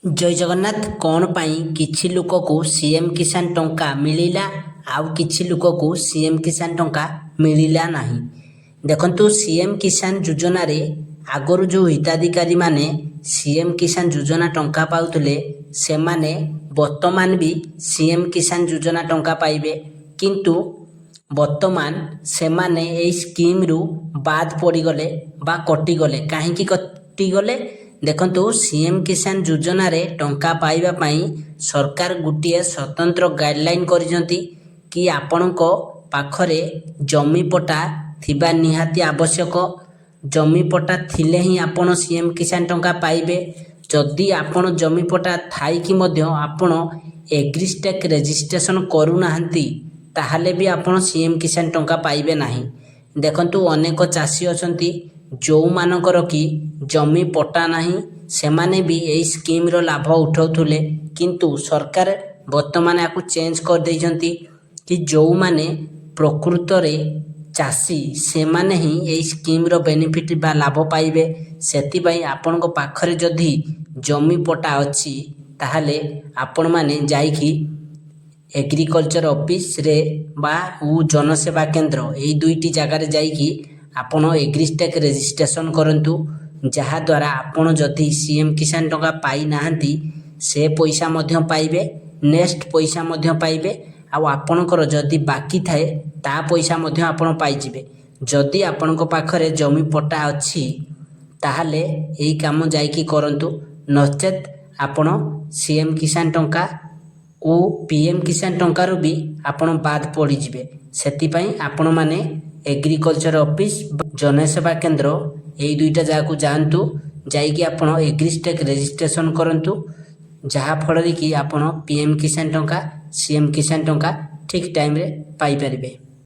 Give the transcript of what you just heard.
जय जगन्नाथ। कौन पाई किछि लोक को सीएम किसान टंका मिलिला आउ किछि लोक को सीएम किसान टंका मिलिला नाही। देखंतु सीएम किसान योजना रे आगरु जो हिताधिकारी माने सीएम किसान योजना टंका पाउतले से माने वर्तमान भी सीएम किसान योजना टंका पाइबे, किंतु वर्तमान से माने एई स्कीम रु बाद पड़ी गले बा कटि गले। काहेकि कटि गले देखंतु सीएम किसान योजना रे टंका पाइबा पाई सरकार गुटिए स्वतंत्र गाइडलाइन करिसंती कि आपणको पाखरे जमी पट्टा थिबा निहाती आवश्यक। जमी पट्टा थिले ही आपण सीएम किसान टंका पाइबे। जदि आपण जमी पट्टा थाई कि मध्य आपण एग्रीस्टेक रजिस्ट्रेशन करू नाहंती ताहले भी आपण सीएम किसान टंका पाइबे नाही। देखंतु अनेक चाषी अछंती जो मानकर कि जमी पट्टा नाही सेमाने भी एई स्कीम रो लाभ उठाउथुले, किंतु सरकार वर्तमान याकू चेंज कर दैछंती कि जो माने प्रकृत रे चाषी सेमाने ही एई स्कीम रो बेनिफिट बा लाभ पाइबे। सेति पई आपन को पाखरे जदि जमी पट्टा अछि ताहले आपण माने जाईकी एग्रीकल्चर ऑफिस रे बा उ जनसेवा केंद्र एई दुईटी जगह रे जाईकी आपण एग्रीस्टेक रजिस्ट्रेशन करंतु, जहा द्वारा आपण जदि सीएम किसान टंका पाई नाहंती से पैसा मध्य पाइबे, नेक्स्ट पैसा मध्य पाइबे। आ आपणकर जदि बाकी थाए ता पैसा मध्य आपण पाइजिबे। जदि आपणको पाखरे जमी पट्टा अछि ताहले एई काम जाईकी करंतु, नचेत आपण सीएम किसान टंका ओ पीएम किसान टंका रो भी आपण बाद पड़ी जिबे। सेति पई आपण माने एग्रीकल्चर ऑफिस जनसेवा केंद्र एई दुईटा जगह को जानतु, जाईकी आपण एग्रीस्टेक रजिस्ट्रेशन करंतु, जहा फल कि आपण पीएम किसान टंका सीएम किसान टंका ठीक टाइम रे पाई परिबे।